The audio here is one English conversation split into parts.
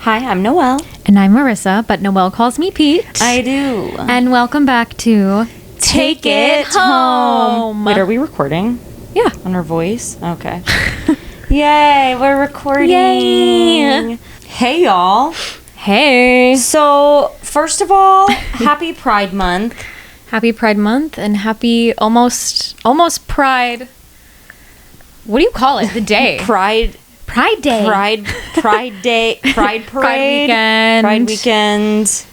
Hi, I'm Noelle. And I'm Marisa, but Noelle calls me Pete. I do. And welcome back to Take It Home. Wait, are we recording? Yeah. On our voice? Okay. Yay, we're recording. Yay. Hey, y'all. Hey. So, first of all, happy Pride Month. Happy Pride Month and happy almost Pride. What do you call it? The day. Pride Day. Pride Day. Pride Parade. Pride Weekend. Pride Weekend.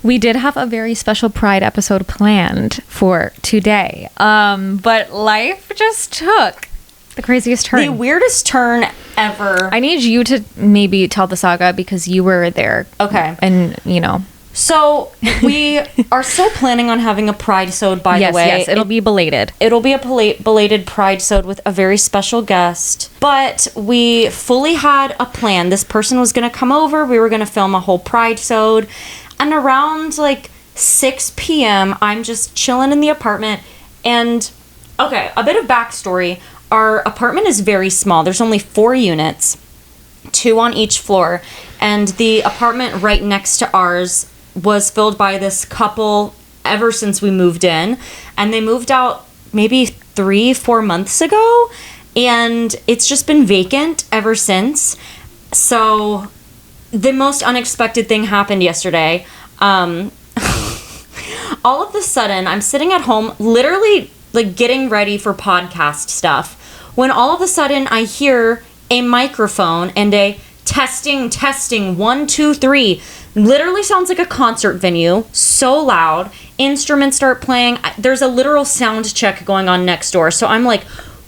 We did have a very special Pride episode planned for today. But life just took the craziest turn. The weirdest turn ever. I need you to maybe tell the saga because you were there. Okay. And, you know. So, we are still planning on having a Pride-sode, by the way. Yes, it'll be belated. It'll be a belated Pride-sode with a very special guest. But we fully had a plan. This person was going to come over. We were going to film a whole Pride-sode. And around, 6 p.m., I'm just chilling in the apartment. And, okay, a bit of backstory. Our apartment is very small. There's only 4 units, 2 on each floor. And the apartment right next to ours was filled by this couple ever since we moved in, and they moved out maybe 3-4 months ago, and it's just been vacant ever since. So the most unexpected thing happened yesterday. All of a sudden, I'm sitting at home literally getting ready for podcast stuff when all of a sudden I hear a microphone and a testing 1 2 3. Literally sounds like a concert venue, so loud. Instruments start playing. There's a literal sound check going on next door. So I'm like,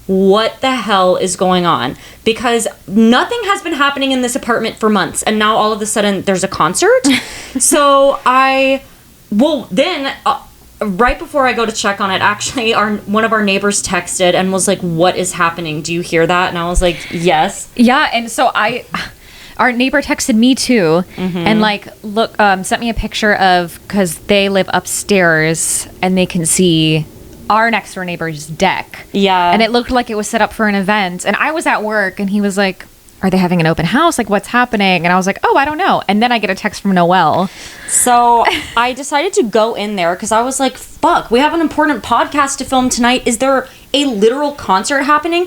what the hell is going on? Because nothing has been happening in this apartment for months, and now all of a sudden there's a concert. So then right before I go to check on it, actually one of our neighbors texted and was like, what is happening? Do you hear that? And I was like, yes. Yeah, and so our neighbor texted me too, and sent me a picture of, because they live upstairs and they can see our next door neighbor's deck. Yeah. And it looked like it was set up for an event. And I was at work and he was like, are they having an open house? What's happening? And I was like, oh, I don't know. And then I get a text from Noelle. So I decided to go in there because I was like, fuck, we have an important podcast to film tonight. Is there a literal concert happening?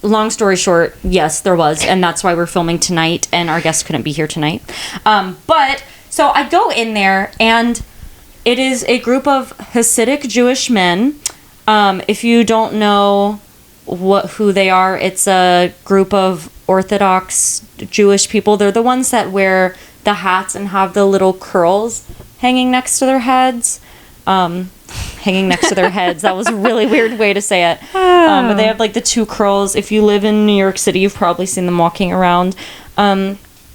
Long story short, yes, there was. And that's why we're filming tonight. And our guest couldn't be here tonight. But so I go in there and it is a group of Hasidic Jewish men. If you don't know who they are, it's a group of Orthodox Jewish people. They're the ones that wear the hats and have the little curls hanging next to their heads. That was a really weird way to say it. But they have the 2 curls. If you live in New York City, you've probably seen them walking around.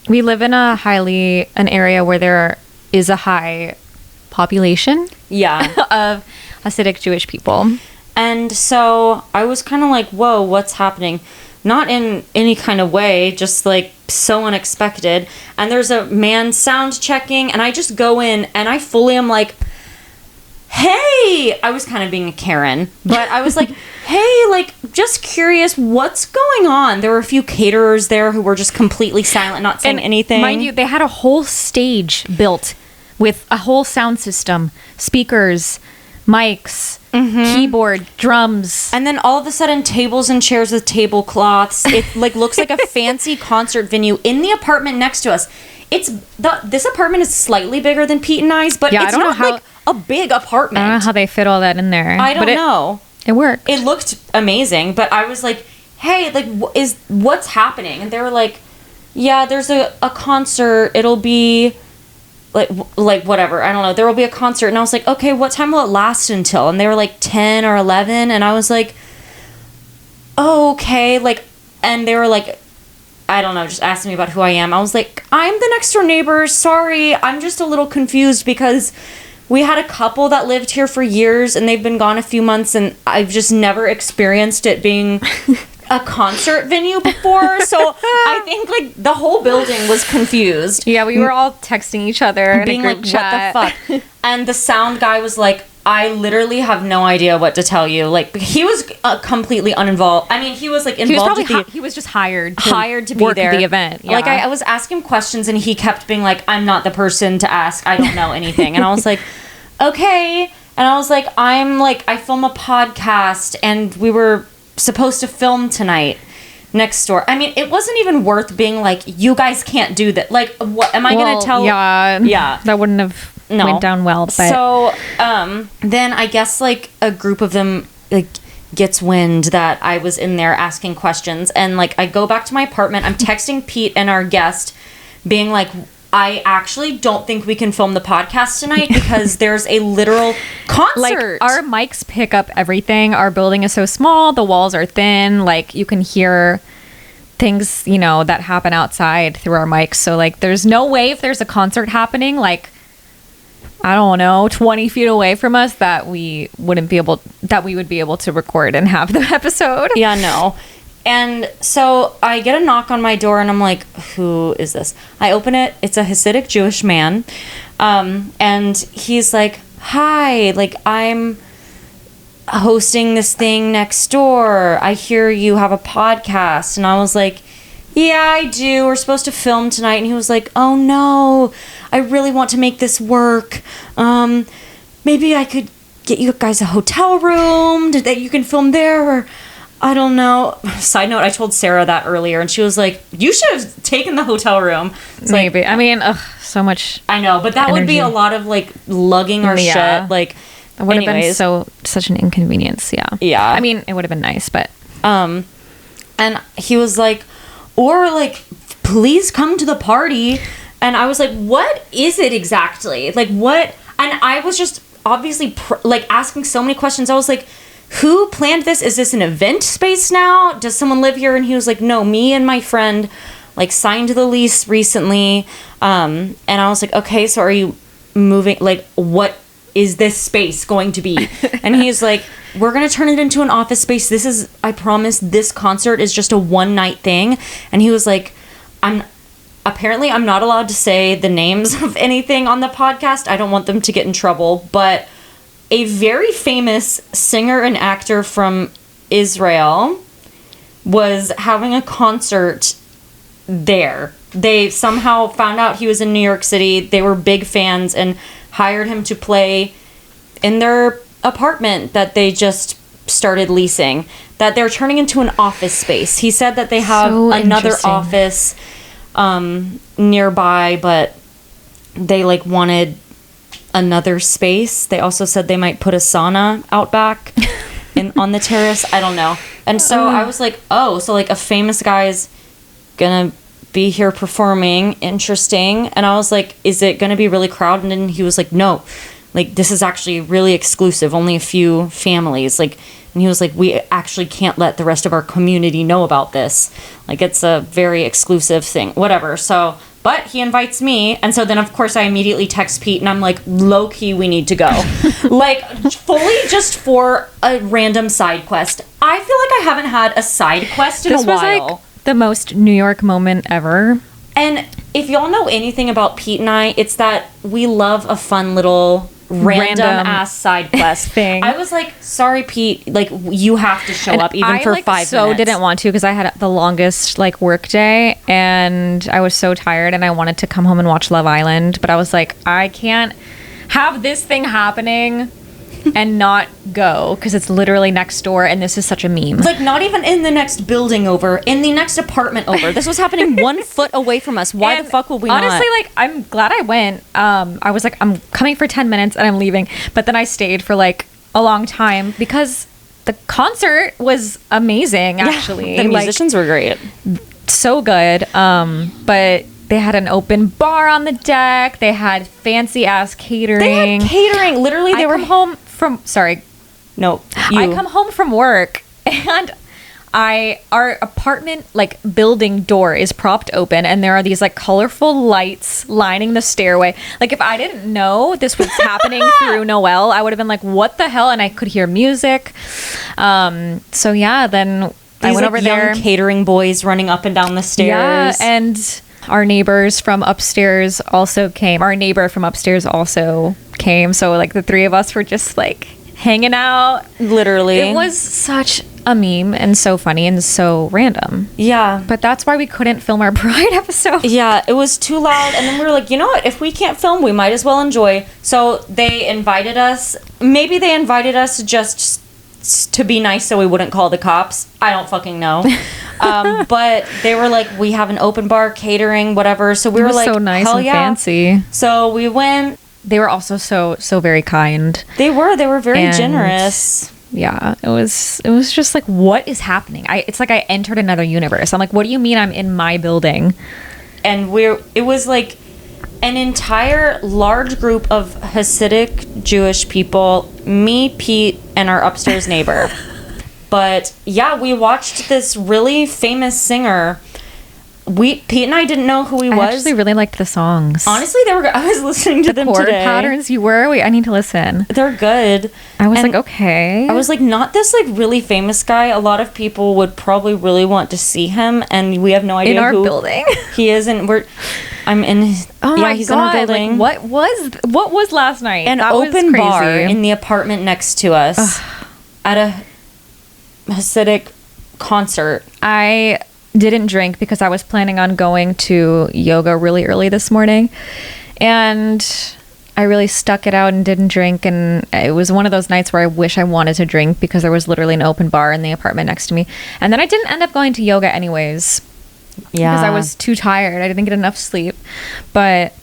We live in an area where there is a high population of Hasidic Jewish people. And so I was kind of like, whoa, what's happening? Not in any kind of way, just so unexpected. And there's a man sound checking, and I just go in and I fully am like, hey, I was kind of being a Karen, but I was like, hey, just curious, what's going on? There were a few caterers there who were just completely silent, not saying anything. Mind you, they had a whole stage built with a whole sound system, speakers, mics, keyboard, drums. And then all of a sudden, tables and chairs with tablecloths. It looks like a fancy concert venue in the apartment next to us. This apartment is slightly bigger than Pete and I's, but it's not a big apartment. I don't know how they fit all that in there. I don't know. It worked. It looked amazing, but I was like, hey, what's happening? And they were like, yeah, there's a concert. It'll be whatever. I don't know. There will be a concert. And I was like, okay, what time will it last until? And they were like 10 or 11. And I was like, oh, okay. And they were like, I don't know, just asking me about who I am. I was like, I'm the next door neighbor. Sorry. I'm just a little confused because we had a couple that lived here for years and they've been gone a few months and I've just never experienced it being a concert venue before. So I think the whole building was confused. Yeah, we were all texting each other in being a group chat. what the fuck? And the sound guy was like, I literally have no idea what to tell you. Like, he was completely uninvolved. I mean, he was like involved. He was just hired to be work there. The event. Yeah. Like, I was asking questions, and he kept being like, "I'm not the person to ask. I don't know anything." And I was like, "Okay." And I was like, I film a podcast, and we were supposed to film tonight next door. I mean, it wasn't even worth being like, you guys can't do that. Like, what am I going to tell? Yeah. That wouldn't have went down well. But. So, then I guess like a group of them like gets wind that I was in there asking questions, and like I go back to my apartment. I'm texting Pete and our guest being like, I actually don't think we can film the podcast tonight because there's a literal concert. Like, our mics pick up everything. Our building is so small. The walls are thin. Like, you can hear things, you know, that happen outside through our mics. So, like, there's no way if there's a concert happening, like, I don't know, 20 feet away from us that we would be able to record and have the episode. Yeah, no. And so I get a knock on my door, and I'm like, who is this? I open it. It's a Hasidic Jewish man. And he's like, hi, like, I'm hosting this thing next door. I hear you have a podcast. And I was like, yeah, I do. We're supposed to film tonight. And he was like, oh, no, I really want to make this work. Maybe I could get you guys a hotel room that you can film there, or I don't know. Side note, I told Sarah that earlier, and she was like, you should have taken the hotel room. It's maybe. Like, I mean, so much. I know, but that would be a lot of, like, lugging our shit. Like, it would have been such an inconvenience, yeah. Yeah. I mean, it would have been nice, but... And he was like, or, like, please come to the party. And I was like, what is it exactly? Like, what? And I was just obviously, asking so many questions. I was like, who planned this? Is this an event space now? Does someone live here? And he was like, no, me and my friend like signed the lease recently. And I was like, okay, so are you moving? Like, what is this space going to be? And he's like, we're going to turn it into an office space. This is, I promise, this concert is just a one night thing. And he was like, I'm not allowed to say the names of anything on the podcast. I don't want them to get in trouble, but a very famous singer and actor from Israel was having a concert there. They somehow found out he was in New York City. They were big fans and hired him to play in their apartment that they just started leasing, that they're turning into an office space. He said that they have another office nearby, but they like wanted another space. They also said they might put a sauna out back on the terrace. I don't know. And so I was like, oh, so like a famous guy's gonna be here performing. Interesting. And I was like, is it gonna be really crowded? And he was like, no, like this is actually really exclusive, only a few families. Like, and he was like, we actually can't let the rest of our community know about this. Like, it's a very exclusive thing, whatever. So, but he invites me. And so then, of course, I immediately text Pete and I'm like, low key, we need to go. Like, fully just for a random side quest. I feel like I haven't had a side quest in a while. This was like the most New York moment ever. And if y'all know anything about Pete and I, it's that we love a fun little random ass side quest thing. I was like, sorry, Pete, like you have to show up even for 5 minutes. I didn't want to because I had the longest like work day and I was so tired and I wanted to come home and watch Love Island, but I was like, I can't have this thing happening and not go because it's literally next door and this is such a meme. Like, not even in the next building over, in the next apartment over. This was happening 1 foot away from us. Why the fuck would we not? Honestly, like, I'm glad I went. I was like, I'm coming for 10 minutes and I'm leaving. But then I stayed for like a long time because the concert was amazing, actually. The musicians were great. So good. But they had an open bar on the deck. They had fancy ass catering. They had catering. Literally, they were home from. Sorry. No. I come home from work and our apartment like building door is propped open and there are these like colorful lights lining the stairway. Like, if I didn't know this was happening through Noelle, I would have been like, what the hell? And I could hear music. So yeah, then I went over there. Young catering boys running up and down the stairs. Yeah, and our neighbors from upstairs also came. Our neighbor from upstairs also came. So like the three of us were just like hanging out. Literally. It was such a meme and so funny and so random. Yeah. But that's why we couldn't film our Pride episode. Yeah, it was too loud. And then we were like, you know what? If we can't film, we might as well enjoy. So they invited us. Maybe they invited us just to be nice so we wouldn't call the cops. I don't fucking know. But they were like, we have an open bar, catering, whatever. So we were like, so nice hell and yeah. fancy. So we went. They were also so very kind. They were very And generous. Yeah, it was just like, what is happening? It's like I entered another universe. I'm like, what do you mean I'm in my building? And it was like an entire large group of Hasidic Jewish people, me, Pete, and our upstairs neighbor. But yeah, we watched this really famous singer. Pete and I didn't know who he was. I actually really liked the songs. Honestly, they were. I was listening to them chord today. patterns you were. Wait, I need to listen. They're good. I was And like, okay. I was like, not this like really famous guy. A lot of people would probably really want to see him, and we have no idea in our who building. he is. And I'm in. His, Oh yeah, my he's god! in our building. Like, what was last night? An That was open bar crazy. in the apartment next to us at a Hasidic concert. I didn't drink because I was planning on going to yoga really early this morning, and I really stuck it out and didn't drink. And it was one of those nights where I wish I wanted to drink because there was literally an open bar in the apartment next to me. And then I didn't end up going to yoga anyways. Yeah, Because I was too tired. I didn't get enough sleep. But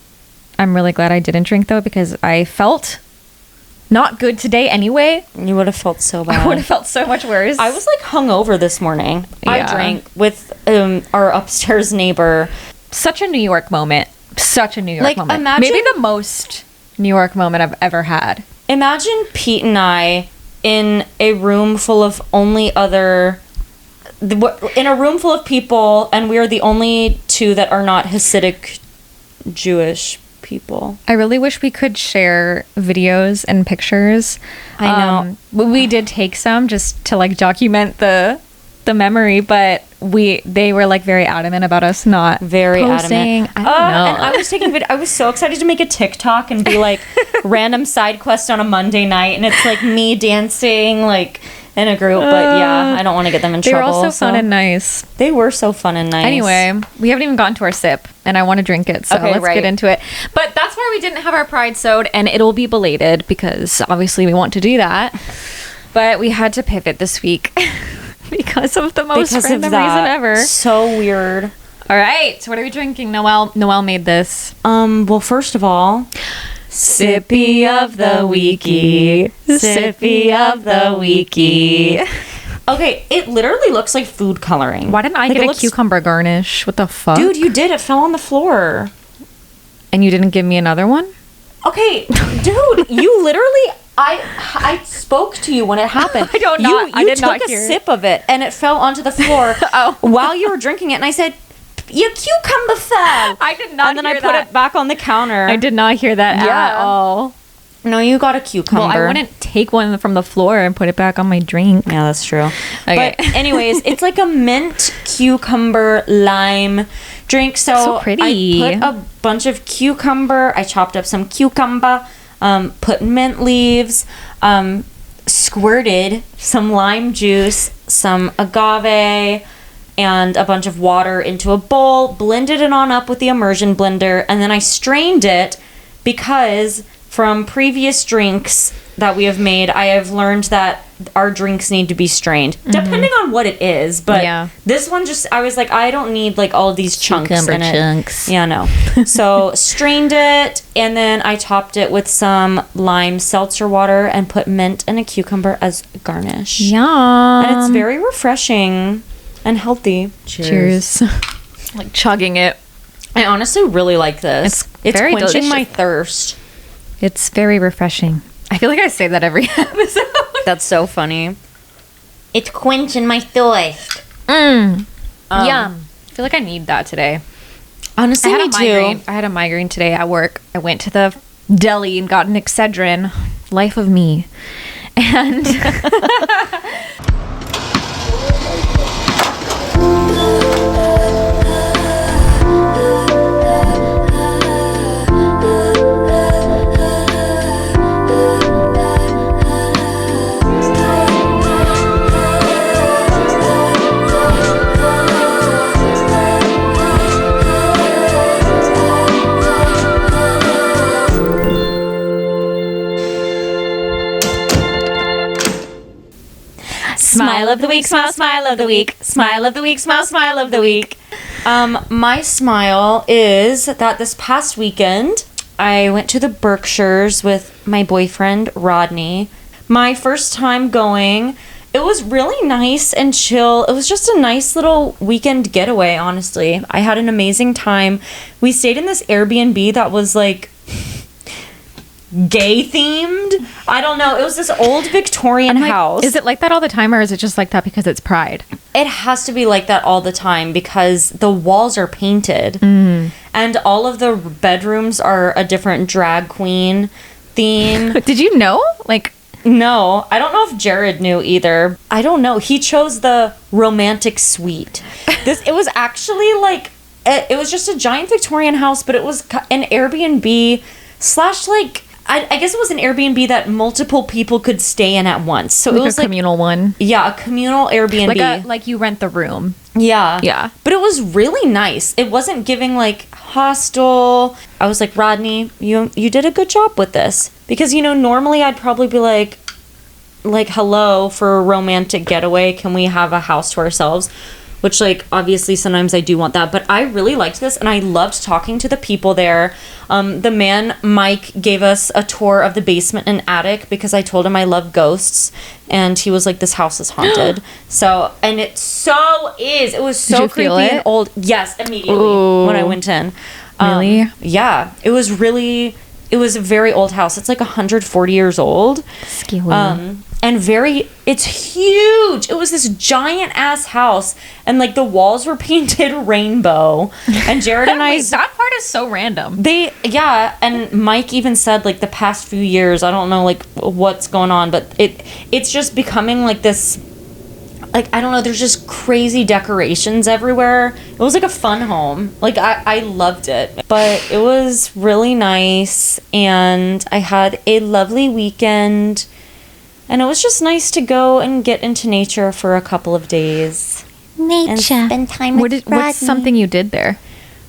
I'm really glad I didn't drink though, because I felt not good today anyway. You would have felt so bad. I would have felt so much worse. I was like hungover this morning. I Yeah. drank with our upstairs neighbor. Such a New York moment. Such a New York Like, moment. imagine- Maybe the most New York moment I've ever had. Imagine Pete and I in a room full of in a room full of people, and we are the only two that are not Hasidic Jewish people. I really wish we could share videos and pictures. I know. We did take some just to like document the memory, but they were like very adamant about us not Very posting. adamant. I don't know. And I was taking I was so excited to make a TikTok and be like random side quest on a Monday night, and it's like me dancing like in a group. But yeah, I don't want to get them in they trouble. were all so fun and nice. They were so fun and nice. Anyway, we haven't even gotten to our sip, and I want to drink it, so Okay, let's right. get into it. But that's why we didn't have our Pride Sode, and it'll be belated because obviously we want to do that. But we had to pivot this week because of the most random reason ever. So weird. All right, so what are we drinking? Noelle made this. Well, first of all, Sippy of the Weekie. Sippy of the Weekie. Okay, it literally looks like food coloring. Why didn't I Like, get it a looks- cucumber garnish? What the fuck? Dude, you did. It fell on the floor. And you didn't give me another one? Okay, dude, you literally... I spoke to you when it happened. I did took not a hear it. sip of it, and it fell onto the floor Oh. while you were drinking it, and I said, your cucumber fell. I did not And then hear I put that. it back on the counter. I did not hear that Yeah. at all. No, you got a cucumber. Well, I wouldn't take one from the floor and put it back on my drink. Yeah, that's true. Okay. But anyways, it's like a mint cucumber lime drink. So pretty. I put a bunch of cucumber. I chopped up some cucumber, put mint leaves, squirted some lime juice, some agave, and a bunch of water into a bowl, blended it on up with the immersion blender, and then I strained it because from previous drinks that we have made, I have learned that our drinks need to be strained, depending on what it is. But Yeah. this one just, I was like, I don't need like all of these chunks Cucumber in it. chunks. Yeah, no. So strained it, and then I topped it with some lime seltzer water and put mint and a cucumber as garnish. Yum. And it's very refreshing and healthy. Cheers. Like chugging it. I honestly really like this. It's very quenching my delicious. thirst. It's very refreshing. I feel like I say that every episode. That's so funny. It's quenching my thirst. Yum. I feel like I need that today. Honestly, me too. I had a migraine today at work. I went to the deli and got an Excedrin. Life of me. And Smile of the week, smile, smile of the week. Smile of the week, smile, smile of the week. My smile is that this past weekend, I went to the Berkshires with my boyfriend, Rodney. My first time going. It was really nice and chill. It was just a nice little weekend getaway, honestly. I had an amazing time. We stayed in this Airbnb that was like gay themed. I don't know. It was this old Victorian house. Is it like that all the time, or is it just like that because it's Pride? It has to be like that all the time because the walls are painted. And all of the bedrooms are a different drag queen theme. Did you know? Like... No, I don't know if Jared knew either. I don't know. He chose the romantic suite. It was actually like, it was just a giant Victorian house, but it was an Airbnb / like, I guess it was an Airbnb that multiple people could stay in at once. So like it was a communal one. Yeah, a communal Airbnb. Like you rent the room. Yeah. Yeah. But it was really nice. It wasn't giving like hostel. I was like, Rodney, you did a good job with this. Because, normally I'd probably be like, hello, for a romantic getaway, can we have a house to ourselves? Which, like, obviously sometimes I do want that. But I really liked this, and I loved talking to the people there. The man, Mike, gave us a tour of the basement and attic because I told him I love ghosts. And he was like, this house is haunted. And it so is. It was so creepy and old. Yes, immediately when I went in. Really? Yeah. It was a very old house. It's like 140 years old. Scary. And it's huge. It was this giant ass house. And like the walls were painted rainbow. And Jared and I... that part is so random. And Mike even said like the past few years, I don't know like what's going on, but it's just becoming like this... Like, I don't know, there's just crazy decorations everywhere. It was like a fun home. Like, I loved it. But it was really nice, and I had a lovely weekend. And it was just nice to go and get into nature for a couple of days. Nature. And spend time with Rodney. What's something you did there?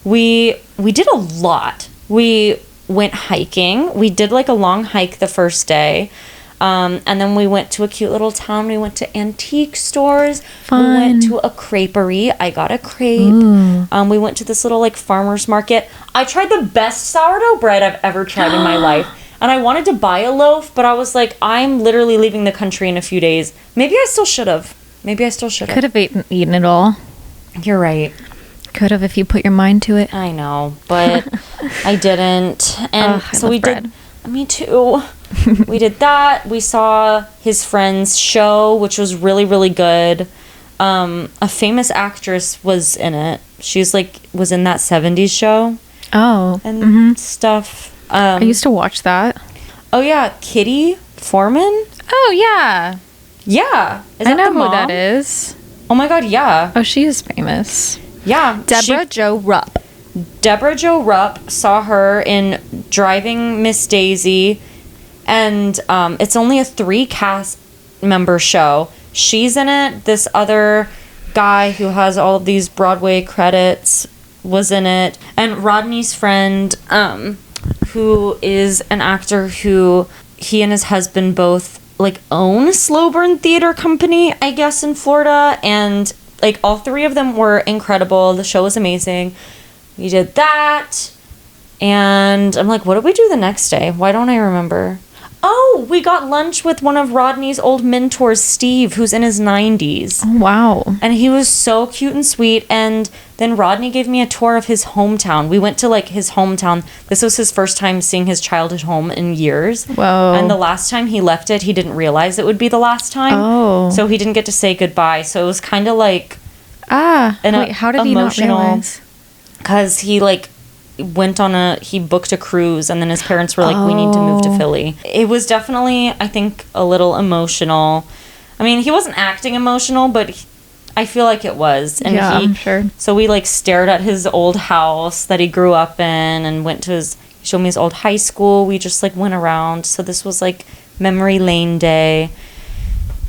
We did a lot. We went hiking. We did like a long hike the first day. And then we went to a cute little town. We went to antique stores. Fun. We went to a creperie. I got a crepe. We went to this little like farmer's market. I tried the best sourdough bread I've ever tried in my life. And I wanted to buy a loaf, but I was like, I'm literally leaving the country in a few days. Maybe I still should have. Could have eaten it all. You're right. Could have if you put your mind to it. I know, but I didn't. And so we did. Me too. We did that. We saw his friend's show, which was really, really good. A famous actress was in it. She's like, was in that 70s show. Oh. And stuff. I used to watch that. Oh, yeah. Kitty Foreman? Oh, yeah. Yeah. I know who that is. Oh, my God, yeah. Oh, she is famous. Yeah. Deborah Jo Rupp. Deborah Jo Rupp, saw her in Driving Miss Daisy, and it's only a 3 cast member show. She's in it. This other guy who has all of these Broadway credits was in it, and Rodney's friend, who is an actor who he and his husband both like own Slow Burn Theater Company, I guess, in Florida, and like all 3 of them were incredible. The show was amazing. We did that, and I'm like, what did we do the next day? Why don't I remember? Oh, we got lunch with one of Rodney's old mentors, Steve, who's in his 90s. Oh, wow. And he was so cute and sweet, and then Rodney gave me a tour of his hometown. We went to, like, his hometown. This was his first time seeing his childhood home in years. Whoa. And the last time he left it, he didn't realize it would be the last time. Oh. So he didn't get to say goodbye. So it was kind of like... Wait, how did he not realize? Because he he booked a cruise, and then his parents were like, we need to move to Philly. It was definitely, I think, a little emotional. I mean, he wasn't acting emotional, but I feel like it was. And I'm sure. So we stared at his old house that he grew up in, and he showed me his old high school. We just went around. So this was memory lane day.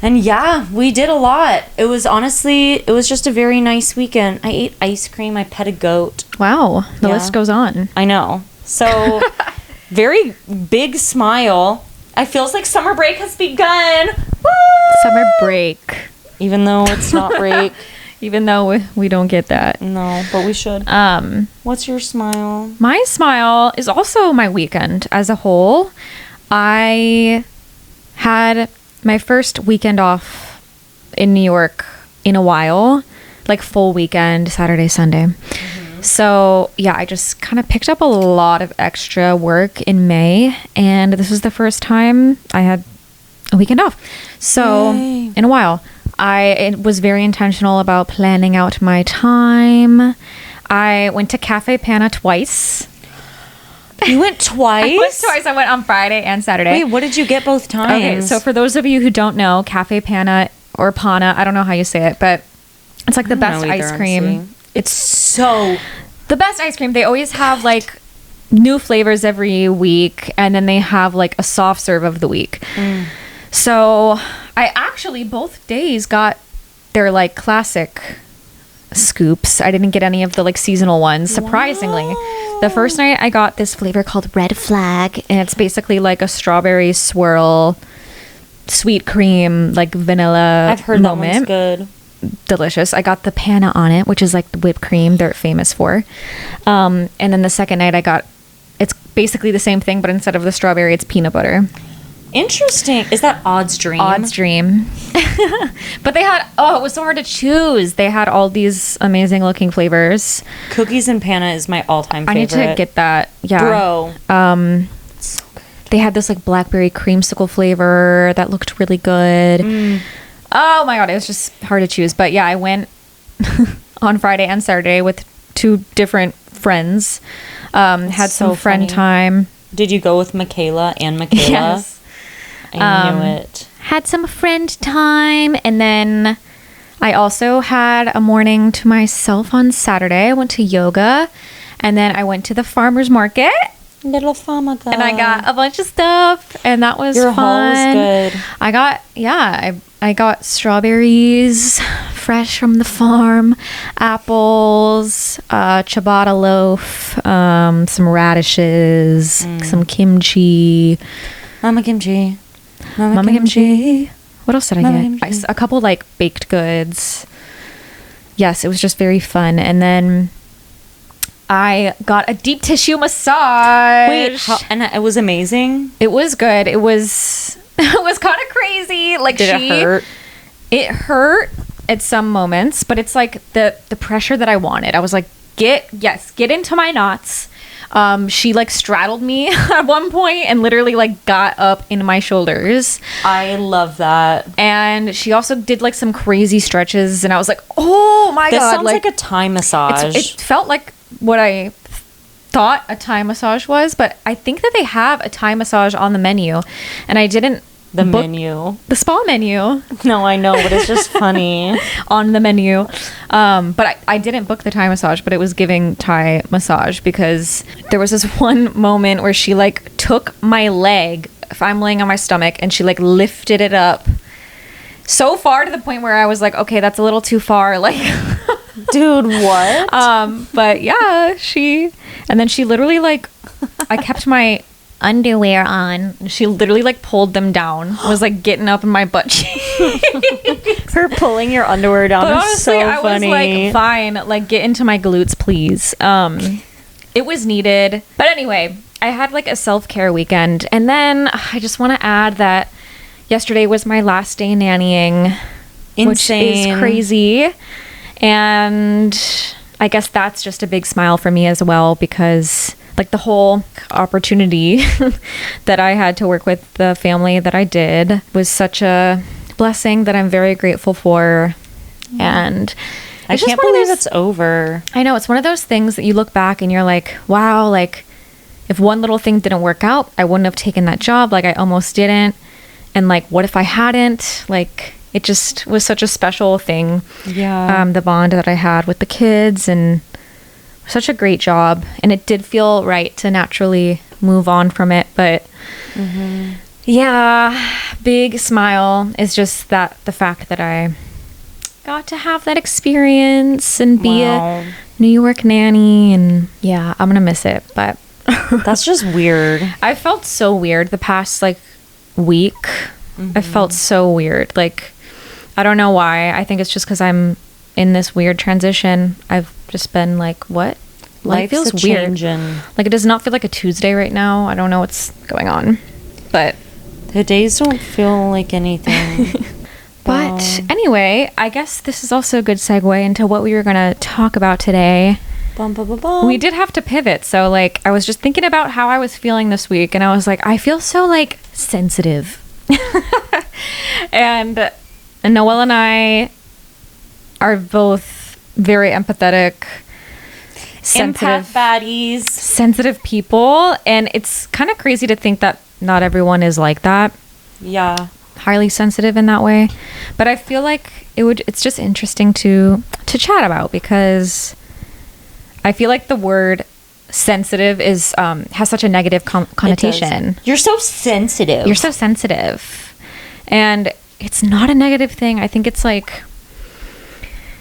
And yeah, we did a lot. It was just a very nice weekend. I ate ice cream. I pet a goat. Wow. The list goes on. I know. So, very big smile. I feels like summer break has begun. Woo! Summer break. Even though it's not break. Even though we don't get that. No, but we should. What's your smile? My smile is also my weekend as a whole. I had my first weekend off in New York in a while, like full weekend, Saturday, Sunday. So yeah, I just kind of picked up a lot of extra work in May, and this was the first time I had a weekend off. So Yay. in a while, I was very intentional about planning out my time. I went to Cafe Pana twice. You went twice? I went twice. I went on Friday and Saturday. Wait, what did you get both times? Okay, so for those of you who don't know, Cafe Pana or Pana, I don't know how you say it, but it's like the best ice cream. Honestly. It's so The best ice cream. They always have like new flavors every week, and then they have like a soft serve of the week. So I actually both days got their like classic scoops. I didn't get any of the like seasonal ones, surprisingly. Wow. The first night I got this flavor called Red Flag, and it's basically like a strawberry swirl, sweet cream, like vanilla. I've heard moment. that one's good. Delicious. I got the Pana on it, which is like the whipped cream they're famous for. And then the second night I got, it's basically the same thing, but instead of the strawberry, it's peanut butter. Interesting. Is that Odd's Dream? Odd's Dream. But they had, it was so hard to choose. They had all these amazing looking flavors. Cookies and Pana is my all-time favorite. I need to get that. Yeah. Bro. It's so good. They had this like blackberry creamsicle flavor that looked really good. Oh my God. It was just hard to choose. But yeah, I went on Friday and Saturday with two different friends. Had some friend time. Did you go with Michaela and Michaela? Yes. I knew it. Had some friend time, and then I also had a morning to myself on Saturday. I went to yoga, and then I went to the farmer's market. Little farmer girl. And I got a bunch of stuff, and that was Your fun. haul was good. I got strawberries fresh from the farm, apples, ciabatta loaf, some radishes, some kimchi. Mama kimchi. Mama kimchi. What else did I Mama get? kimchi. A couple like baked goods. Yes, it was just very fun. And then I got a deep tissue massage. Wait, and it was amazing? It was good. It was it was kind of crazy. Like Did it hurt? It hurt at some moments, but it's like the pressure that I wanted. I was like, get into my knots. She like straddled me at one point and literally like got up in my shoulders. I love that. And she also did like some crazy stretches, and I was like, oh my This God. sounds like a Thai massage. It felt like what I thought a Thai massage was, but I think that they have a Thai massage on the menu, and I didn't the book menu. the spa menu No, I know, but it's just funny. on the menu. But I didn't book the Thai massage, but it was giving Thai massage because there was this one moment where she like took my leg, if I'm laying on my stomach, and she like lifted it up so far to the point where I was like, okay, that's a little too far. Like, Dude, what? but yeah, and then she literally like, I kept my underwear on. She literally like pulled them down, was like getting up in my butt cheeks. Her pulling your underwear down But is honestly, so I funny. was like, fine, like get into my glutes, please. It was needed. But anyway, I had like a self-care weekend, and then I just want to add that yesterday was my last day nannying, which is crazy. And I guess that's just a big smile for me as well, because like the whole opportunity that I had to work with the family that I did was such a blessing that I'm very grateful for. And I can't believe it's over. I know, it's one of those things that you look back and you're like, wow, like if one little thing didn't work out, I wouldn't have taken that job. Like I almost didn't. And like, what if I hadn't? Like, it just was such a special thing. Yeah. The bond that I had with the kids, and such a great job. And it did feel right to naturally move on from it. But yeah, big smile is just that the fact that I got to have that experience and be a New York nanny. And yeah, I'm going to miss it. But that's just weird. I felt so weird the past like week. I felt so weird. Like I don't know why. I think it's just because I'm in this weird transition. I've just been like, what? Life feels weird. Like, it does not feel like a Tuesday right now. I don't know what's going on. But the days don't feel like anything. But anyway, I guess this is also a good segue into what we were going to talk about today. Bum, bum, bum, bum. We did have to pivot. So, like, I was just thinking about how I was feeling this week. And I was like, I feel so, like, sensitive. and Noelle and I are both very empathetic, Empath baddies, sensitive people. And it's kind of crazy to think that not everyone is like that. Yeah. Highly sensitive in that way. But I feel like it's just interesting to chat about, because I feel like the word sensitive is has such a negative connotation. You're so sensitive. You're so sensitive. And it's not a negative thing. I think it's like,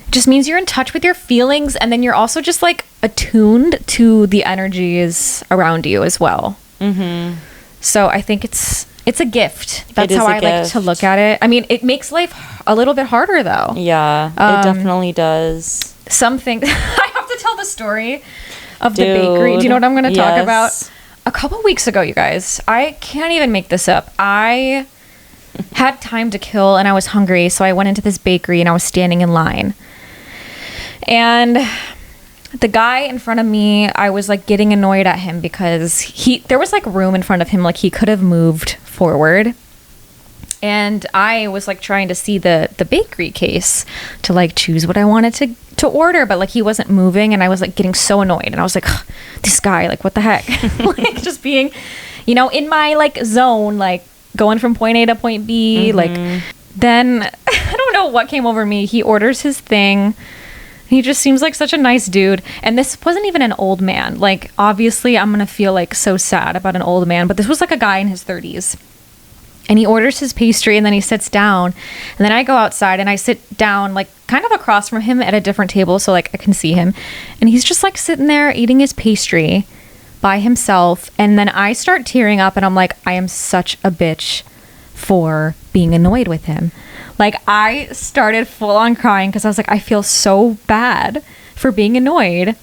it just means you're in touch with your feelings, and then you're also just like attuned to the energies around you as well. Mm-hmm. So I think it's a gift. That's how I like to look at it. I mean, it makes life a little bit harder though. Yeah, it definitely does. Something I have to tell the story of the bakery. Do you know what I'm going to talk about? A couple weeks ago, you guys, I can't even make this up. I had time to kill and I was hungry, so I went into this bakery and I was standing in line. And the guy in front of me, I was like getting annoyed at him because there was like room in front of him, like he could have moved forward. And I was like trying to see the bakery case to like choose what I wanted to order, but like he wasn't moving, and I was like getting so annoyed, and I was like, this guy, like what the heck? Like just being, in my like zone, like going from point A to point B. Mm-hmm. Like then I don't know what came over me. He orders his thing. He just seems like such a nice dude. And this wasn't even an old man. Like, obviously, I'm going to feel like so sad about an old man. But this was like a guy in his 30s. And he orders his pastry and then he sits down. And then I go outside and I sit down like kind of across from him at a different table so like I can see him. And he's just like sitting there eating his pastry by himself. And then I start tearing up and I'm like, I am such a bitch for being annoyed with him. Like, I started full on crying because I was like, I feel so bad for being annoyed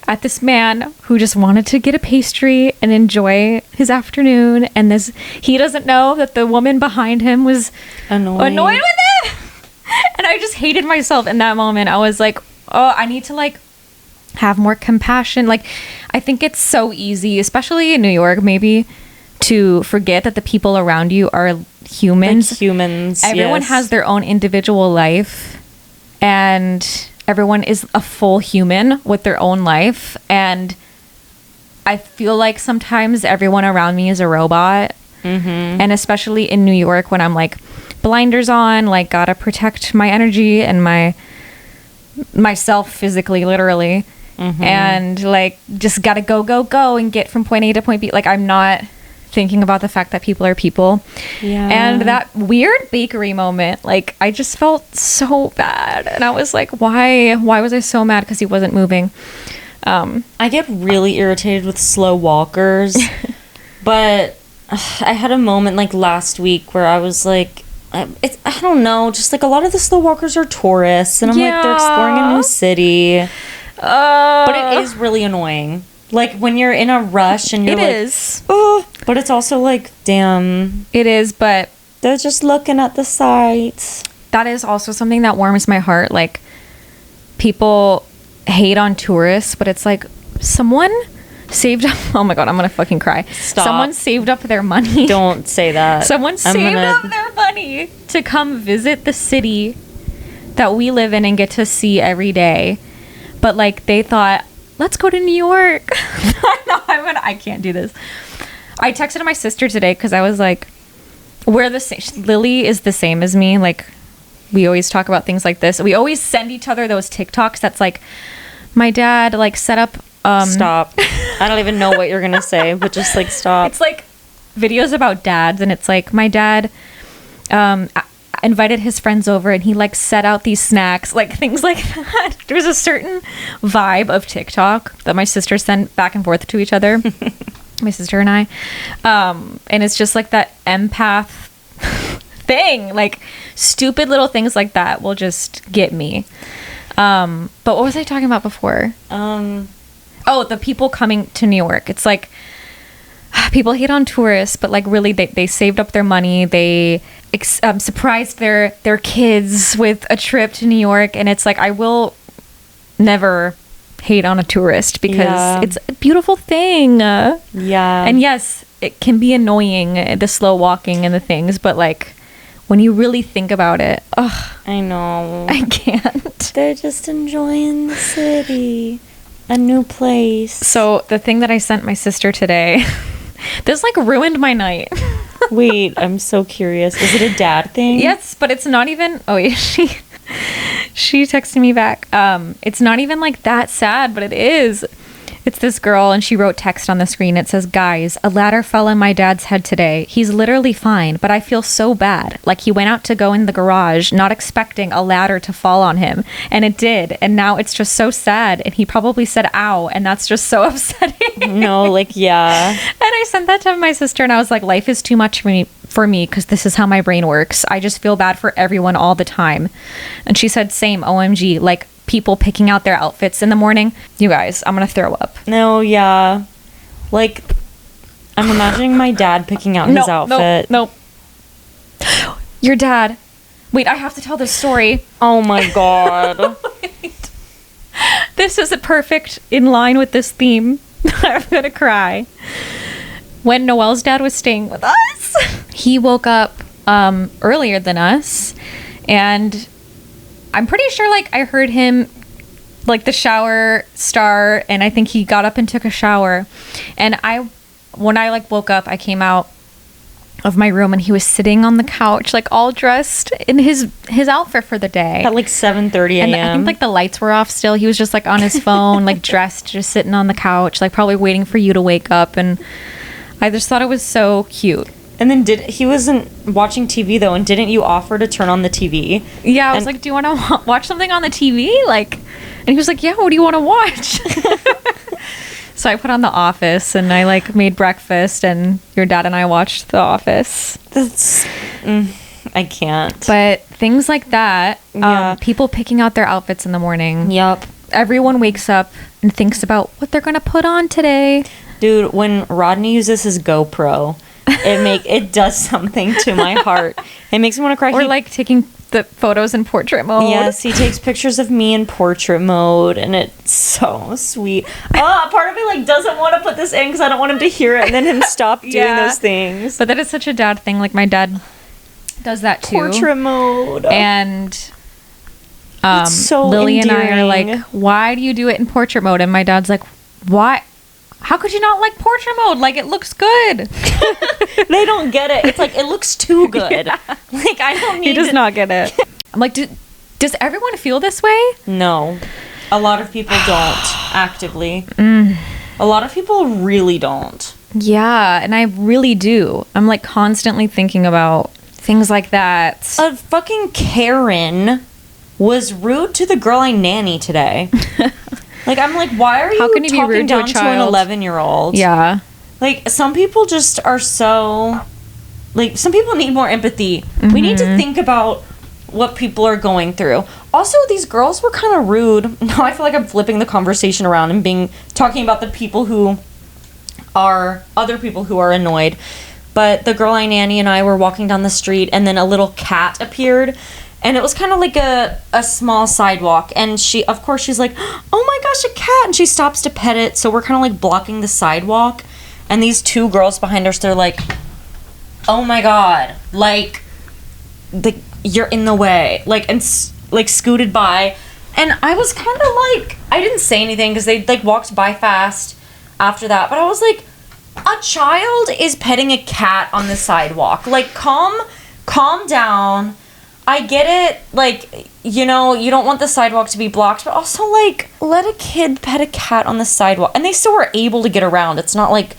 at this man who just wanted to get a pastry and enjoy his afternoon. And he doesn't know that the woman behind him was annoyed with it. And I just hated myself in that moment. I was like, oh, I need to like have more compassion. Like, I think it's so easy, especially in New York, maybe, to forget that the people around you are humans. Like humans. Everyone has their own individual life, and everyone is a full human with their own life. And I feel like sometimes everyone around me is a robot. Mm-hmm. And especially in New York, when I'm like blinders on, like gotta protect my energy and myself physically, literally. Mm-hmm. And like just gotta go and get from point A to point B. Like, I'm not thinking about the fact that people are people. Yeah. And that weird bakery moment, like I just felt so bad, and I was like, why was I so mad because he wasn't moving? I get really irritated with slow walkers. But I had a moment like last week where I was like, I don't know, just like a lot of the slow walkers are tourists, and I'm like, they're exploring a new city. But it is really annoying. Like, when you're in a rush and you're oh, but it's also like, damn. It is, but they're just looking at the sights. That is also something that warms my heart. Like, people hate on tourists, but it's like, someone saved up. Oh my God, I'm going to fucking cry. Stop. Someone saved up their money. Don't say that. Someone saved up their money to come visit the city that we live in and get to see every day. But like, they thought, let's go to New York. No, I can't do this. I texted my sister today because I was like, we're the same. Lily is the same as me. Like, we always talk about things like this. We always send each other those TikToks that's like, my dad like set up stop. I don't even know what you're gonna say, but just like stop. It's like videos about dads, and it's like, my dad invited his friends over and he like set out these snacks, like things like that. There's a certain vibe of TikTok that my sister sent back and forth to each other. My sister and I, and it's just like that empath thing. Like, stupid little things like that will just get me. But what was I talking about before? The people coming to New York. It's like, people hate on tourists, but like really they saved up their money. They surprised their kids with a trip to New York. And it's like, I will never hate on a tourist because it's a beautiful thing. Yeah. And yes, it can be annoying, the slow walking and the things, but like when you really think about it, I know. I can't. They're just enjoying the city. A new place. So the thing that I sent my sister today, this like ruined my night. Wait, I'm so curious. Is it a dad thing? Yes, but it's not even. Oh yeah, she texted me back. It's not even like that sad, but it is. It's this girl, and she wrote text on the screen. It says, "Guys, a ladder fell on my dad's head today. He's literally fine, but I feel so bad. Like he went out to go in the garage, not expecting a ladder to fall on him, and it did. And now it's just so sad. And he probably said, 'Ow,' and that's just so upsetting." No, like, yeah. And I sent that to my sister, and I was like, life is too much for me because this is how my brain works. I just feel bad for everyone all the time. And she said, same, OMG, like people picking out their outfits in the morning. You guys, I'm gonna throw up. No, yeah. Like, I'm imagining my dad picking out his outfit. No. Your dad. Wait, I have to tell this story. Oh my god. Wait. This is a perfect in line with this theme. I'm gonna cry. When Noelle's dad was staying with us, he woke up earlier than us, and I'm pretty sure like I heard him like the shower start, and I think he got up and took a shower. And when I like woke up, I came out of my room and he was sitting on the couch like all dressed in his outfit for the day at like 7:30 a.m. and I think like the lights were off still. He was just like on his phone, like dressed, just sitting on the couch, like probably waiting for you to wake up. And I just thought it was so cute. And then he wasn't watching TV though, and didn't you offer to turn on the TV? Yeah, I was like, do you want to watch something on the TV? Like, and he was like, yeah, what do you want to watch? So I put on The Office, and I like made breakfast, and your dad and I watched The Office. That's I can't. But things like that, Yeah. people picking out their outfits in the morning. Yep. Everyone wakes up and thinks about what they're gonna put on today. Dude, when Rodney uses his GoPro, it does something to my heart. It makes me want to cry. Or like taking the photos in portrait mode. Yes, he takes pictures of me in portrait mode, and it's so sweet. Part of me like doesn't want to put this in because I don't want him to hear it, and then him stop doing those things. But that is such a dad thing. Like my dad does that too. Portrait mode. And it's so Lily and I are endearing. like, why do you do it in portrait mode? And my dad's like, why? How could you not like portrait mode? Like, it looks good. They don't get it. It's like, it looks too good. Yeah. Like, I don't need He does not get it. I'm like, does everyone feel this way? No. A lot of people don't, actively. A lot of people really don't. Yeah, and I really do. I'm like constantly thinking about things like that. A fucking Karen was rude to the girl I nanny today. Like, I'm like, why are you How can you be talking rude to a down to an child? 11-year-old? Yeah. Like, some people just are so... Like, some people need more empathy. We need to think about what people are going through. Also, these girls were kind of rude. Now I feel like I'm flipping the conversation around and talking about the people who are... Other people who are annoyed. But the girl I nanny and I were walking down the street, and then a little cat appeared. And it was kind of like a small sidewalk. And she's like, oh my gosh, a cat. And she stops to pet it. So we're kind of like blocking the sidewalk. And these two girls behind us, they're like, oh my God. Like, you're in the way. Like, and like scooted by. And I was kind of like, I didn't say anything because they like walked by fast after that. But I was like, a child is petting a cat on the sidewalk. Like, calm down. I get it, like, you know, you don't want the sidewalk to be blocked, but also, like, let a kid pet a cat on the sidewalk. And they still were able to get around. It's not like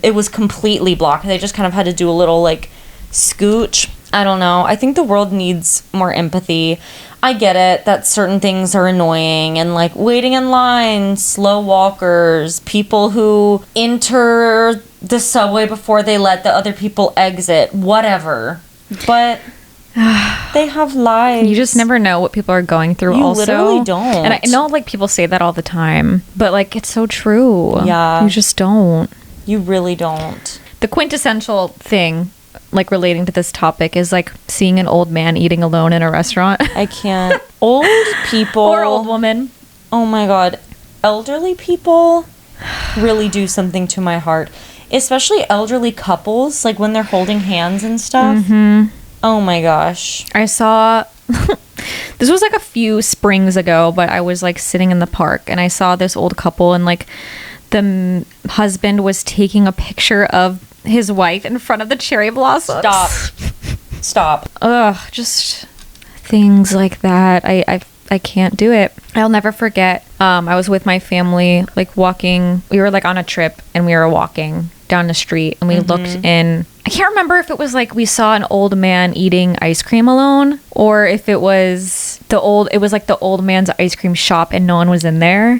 it was completely blocked. They just kind of had to do a little, like, scooch. I don't know. I think the world needs more empathy. I get it that certain things are annoying, and, like, waiting in line, slow walkers, people who enter the subway before they let the other people exit, whatever. But... They have lives. You just never know what people are going through. You also literally don't. And I know like people say that all the time, but like it's so true. Yeah. You just don't. You really don't. The quintessential thing like relating to this topic is like seeing an old man eating alone in a restaurant. I can't. Old people. Or old woman. Oh my God. Elderly people really do something to my heart. Especially elderly couples, like when they're holding hands and stuff. Mm-hmm. Oh my gosh. I saw this was like a few springs ago, but I was like sitting in the park and I saw this old couple and like the husband was taking a picture of his wife in front of the cherry blossoms. Stop. Ugh, just things like that. I can't do it. I'll never forget. I was with my family, like walking. We were like on a trip and we were walking down the street and we looked in. I can't remember if it was like we saw an old man eating ice cream alone or if it was like the old man's ice cream shop and no one was in there.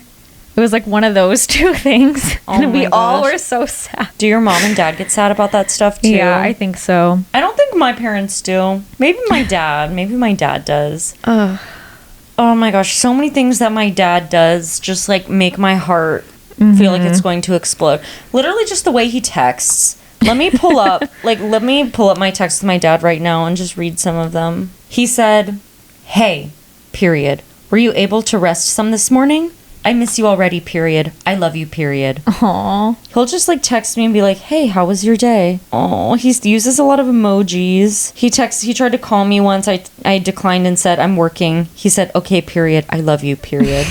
It was like one of those two things. And we all were so sad. Do your mom and dad get sad about that stuff too? Yeah, I think so. I don't think my parents do. Maybe my dad. Maybe my dad does. Ugh. Oh my gosh, so many things that my dad does just like make my heart feel like it's going to explode. Literally just the way he texts. Let me pull up my text with my dad right now and just read some of them. He said, "Hey, period. Were you able to rest some this morning? I miss you already, period. I love you, period." Aww. He'll just like text me and be like, "Hey, how was your day?" Oh, he uses a lot of emojis. He tried to call me once. I declined and said, "I'm working." He said, "Okay, period. I love you, period."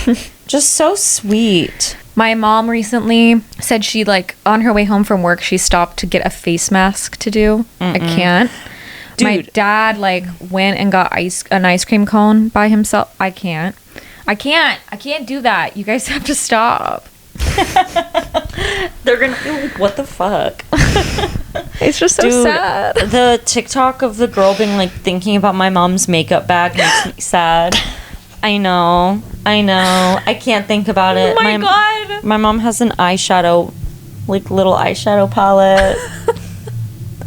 Just so sweet. My mom recently said she like on her way home from work, she stopped to get a face mask to do. I can't. Dude. My dad like went and got an ice cream cone by himself. I can't do that. You guys have to stop. They're gonna be like, "What the fuck?" It's just so sad. The TikTok of the girl being like thinking about my mom's makeup bag makes me sad. I know. I can't think about it. Oh my God. My mom has an eyeshadow, like little eyeshadow palette.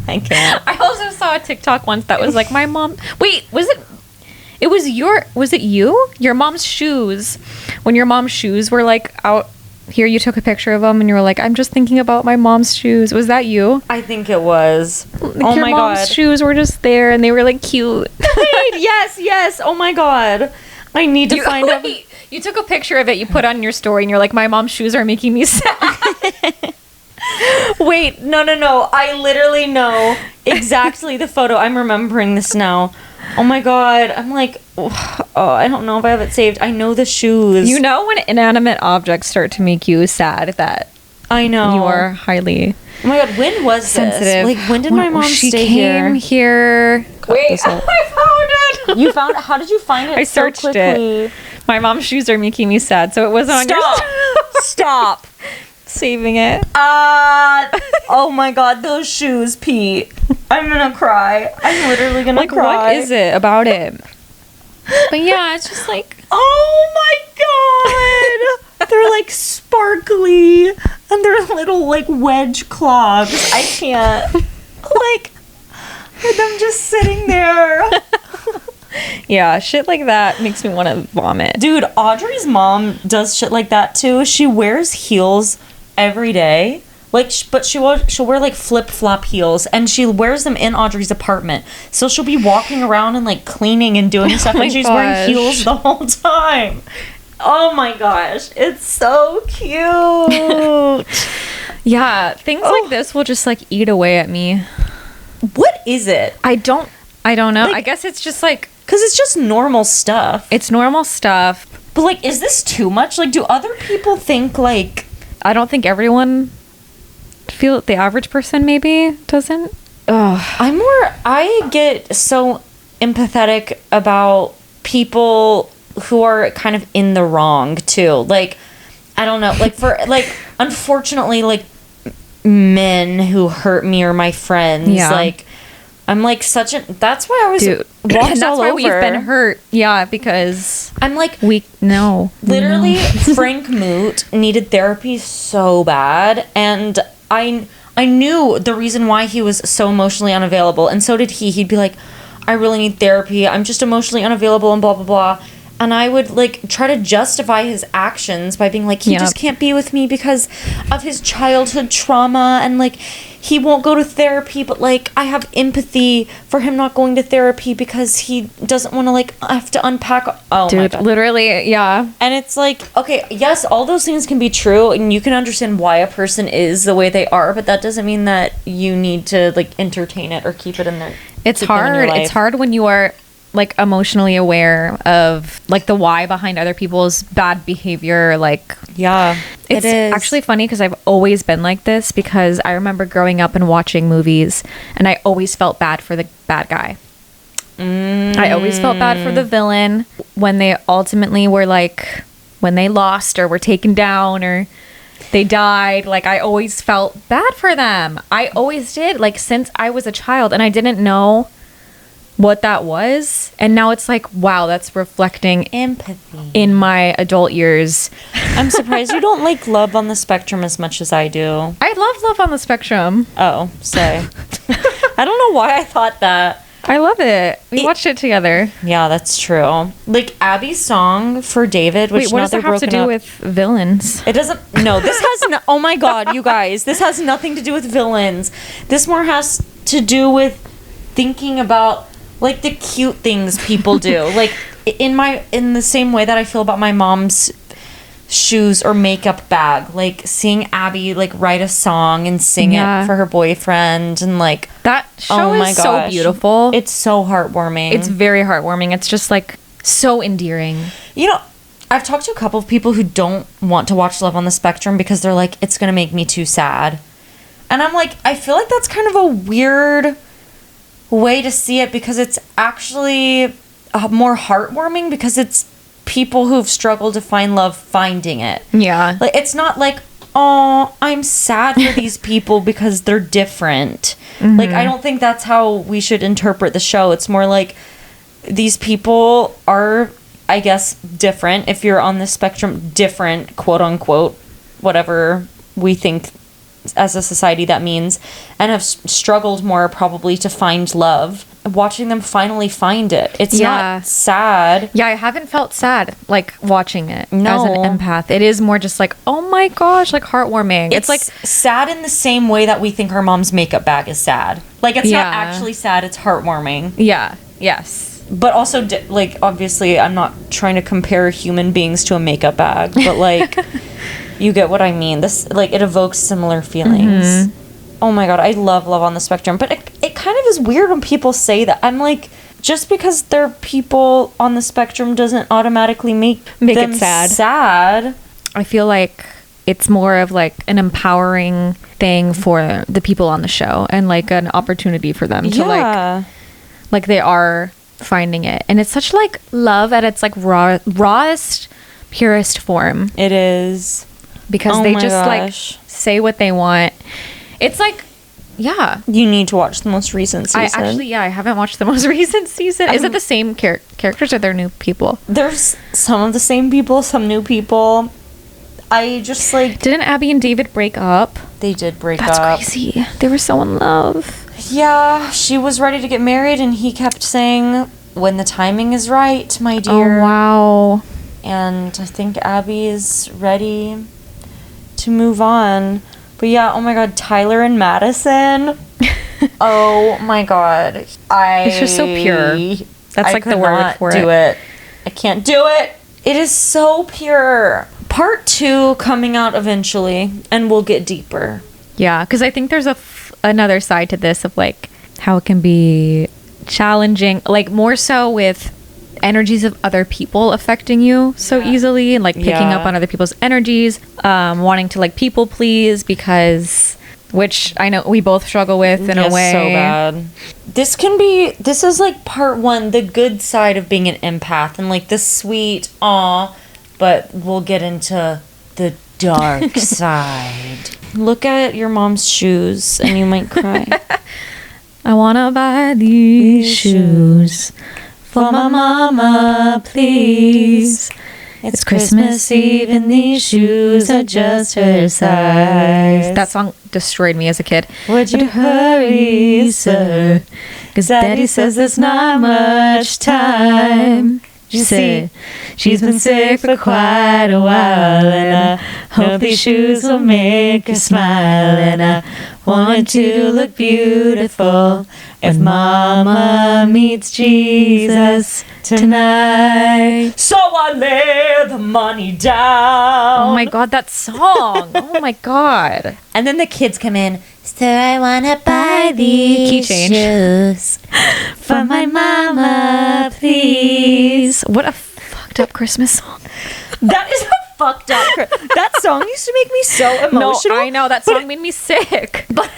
I can't. I also saw a TikTok once that was like my mom. Wait, was it you? Your mom's shoes. When your mom's shoes were like out here, you took a picture of them and you were like, "I'm just thinking about my mom's shoes." Was that you? I think it was. Like, your mom's shoes were just there and they were like cute. Yes. Oh my God. I need to find out. You took a picture of it, you put on your story, and you're like, "My mom's shoes are making me sad." Wait, no. I literally know exactly the photo. I'm remembering this now. Oh my God. I'm like, oh, I don't know if I have it saved. I know the shoes. You know when inanimate objects start to make you sad that I know. You are highly Oh my God, when was sensitive. this? Like, when did my mom stay here? She came here. Wait, I found it. You found it? How did you find it? I searched so quickly? it. My mom's shoes are making me sad, so it wasn't on your Stop. Saving it. Oh my God, those shoes, Pete. I'm gonna cry. I'm literally gonna cry. What is it about it? But yeah, it's just like, oh my God. They're like sparkly and they're little like wedge clogs. I can't. Like, them just sitting there. yeah, shit like that makes me want to vomit. Dude, Audrey's mom does shit like that too. She wears heels every day. Like, but she'll wear like flip-flop heels, and she wears them in Audrey's apartment. So she'll be walking around and like cleaning and doing stuff, and she's wearing heels the whole time. Oh my gosh, it's so cute. Yeah, things like this will just like eat away at me. What is it? I don't know. Like, I guess it's just like, because it's just normal stuff. It's normal stuff. But like, is this too much? Like, do other people think like? I don't think everyone feel the average person maybe doesn't. Ugh. I get so empathetic about people who are kind of in the wrong too. Like, I don't know, like for like, unfortunately, like men who hurt me or my friends, like I'm like that's why I was walked and that's all why over. we've been hurt. Yeah, because I'm like literally Frank Moot needed therapy so bad, and I knew the reason why he was so emotionally unavailable, and so did he. He'd be like, I really need therapy. I'm just emotionally unavailable and blah, blah, blah. And I would, like, try to justify his actions by being like, he just can't be with me because of his childhood trauma. And, like, he won't go to therapy. But, like, I have empathy for him not going to therapy because he doesn't want to, like, have to unpack. Oh, Dude, my God. literally, yeah. And it's like, okay, yes, all those things can be true. And you can understand why a person is the way they are. But that doesn't mean that you need to, like, entertain it or keep it in there. It's hard. It's hard when you are, like, emotionally aware of, like, the why behind other people's bad behavior. Like, yeah, it's actually funny because I've always been like this, because I remember growing up and watching movies and I always felt bad for the bad guy. I always felt bad for the villain when they ultimately were, like, when they lost or were taken down or they died. Like, I always felt bad for them. I always did, like, since I was a child, and I didn't know what that was, and now it's like, wow, that's reflecting empathy in my adult years. I'm surprised you don't like Love on the Spectrum as much as I do. I love Love on the Spectrum. Oh, say. I don't know why I thought that. I love it. We watched it together. Yeah, that's true. Like, Abby's song for David, which wait, what does that have to do with villains? It doesn't. No, this has no. Oh my God, you guys, this has nothing to do with villains. This more has to do with thinking about, like, the cute things people do. Like, in the same way that I feel about my mom's shoes or makeup bag. Like, seeing Abby, like, write a song and sing it for her boyfriend, and, like, that show is so beautiful. It's so heartwarming. It's very heartwarming. It's just, like, so endearing. You know, I've talked to a couple of people who don't want to watch Love on the Spectrum because they're like, it's gonna make me too sad. And I'm like, I feel like that's kind of a weird way to see it, because it's actually more heartwarming, because it's people who've struggled to find love finding it. Yeah. Like, it's not like, oh, I'm sad for these people because they're different. Like, I don't think that's how we should interpret the show. It's more like, these people are, I guess, different. If you're on the spectrum, different, quote unquote, whatever we think as a society that means, and have struggled more probably to find love. Watching them finally find it, it's not sad. Yeah, I haven't felt sad, like, watching it as an No. empath. It is more just like, oh my gosh, like, heartwarming. It's like sad in the same way that we think our mom's makeup bag is sad. Like, it's not actually sad, it's heartwarming. Yeah. Yes. But also, like, obviously I'm not trying to compare human beings to a makeup bag, but, like, you get what I mean. This, like, it evokes similar feelings. Oh my God, I love Love on the Spectrum. But it kind of is weird when people say that. I'm like, just because they're people on the spectrum doesn't automatically make them it sad. I feel like it's more of, like, an empowering thing for the people on the show, and, like, an opportunity for them to, like, they are finding it. And it's such, like, love at its, like, rawest, purest form. It is. Because they just, like, say what they want. It's like, yeah. You need to watch the most recent season. I haven't watched the most recent season. Is it the same characters, or they're new people? There's some of the same people, some new people. I just, like... Didn't Abby and David break up? They did break up. That's crazy. They were so in love. Yeah, she was ready to get married, and he kept saying, when the timing is right, my dear. Oh, wow. And I think Abby is ready to move on. But yeah, oh my God, Tyler and Madison. Oh my God. It's just so pure. That's like the word for it. I can't do it. It is so pure. Part 2 coming out eventually, and we'll get deeper. Yeah, because I think there's another side to this of, like, how it can be challenging, like, more so with energies of other people affecting you so easily, and, like, picking up on other people's energies, wanting to, like, people please, because, which I know we both struggle with in a way. So bad. This is like part 1, the good side of being an empath, and, like, the sweet but we'll get into the dark side. Look at your mom's shoes and you might cry. I wanna buy these shoes for my mama, please. It's Christmas Eve and these shoes are just her size. That song destroyed me as a kid. Would you hurry, sir? 'Cause Daddy says there's not much time. You see, she's been sick for quite a while, and I hope these shoes will make her smile, and I want to look beautiful if Mama meets Jesus tonight. So I lay the money down. Oh my God, that song. Oh my God. And then the kids come in. So I wanna buy these Key change. shoes for my mama, please. What a fucked up Christmas song. That is a fucked up. That song used to make me so emotional. No, I know. That song made me sick. But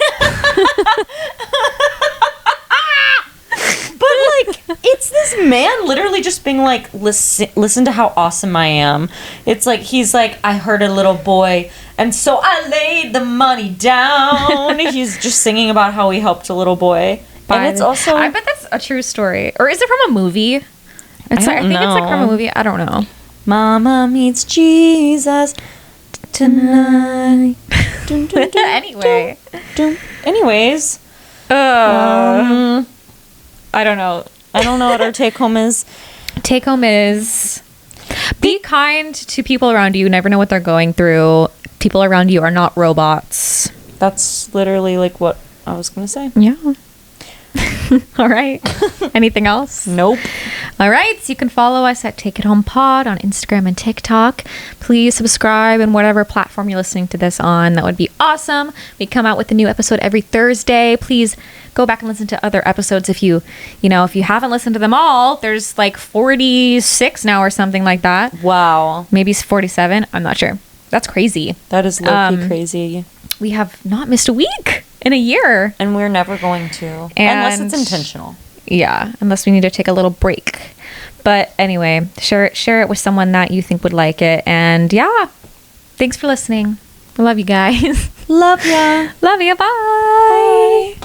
like, it's this man literally just being like, listen to how awesome I am. It's like, he's like, I heard a little boy, and so I laid the money down. He's just singing about how he helped a little boy. And it's also, I bet that's a true story. Or is it from a movie? I think it's like from a movie. I don't know. Mama meets Jesus tonight. Dun, dun, dun, Anyway. dun. Anyways. I don't know. I don't know what our take home is. Take home is be kind to people around you. You never know what they're going through. People around you are not robots. That's literally like what I was going to say. Yeah. All right. Anything else? Nope. All right. So you can follow us at Take It Home Pod on Instagram and TikTok. Please subscribe in whatever platform you're listening to this on. That would be awesome. We come out with a new episode every Thursday. Please go back and listen to other episodes if you haven't listened to them all. There's like 46 now or something like that. Wow. Maybe it's 47. I'm not sure. That's crazy. That is low-key crazy. We have not missed a week in a year. And we're never going to. Unless it's intentional. Yeah, unless we need to take a little break. But anyway, share it with someone that you think would like it. And yeah, thanks for listening. I love you guys. Love ya. Love you. Bye.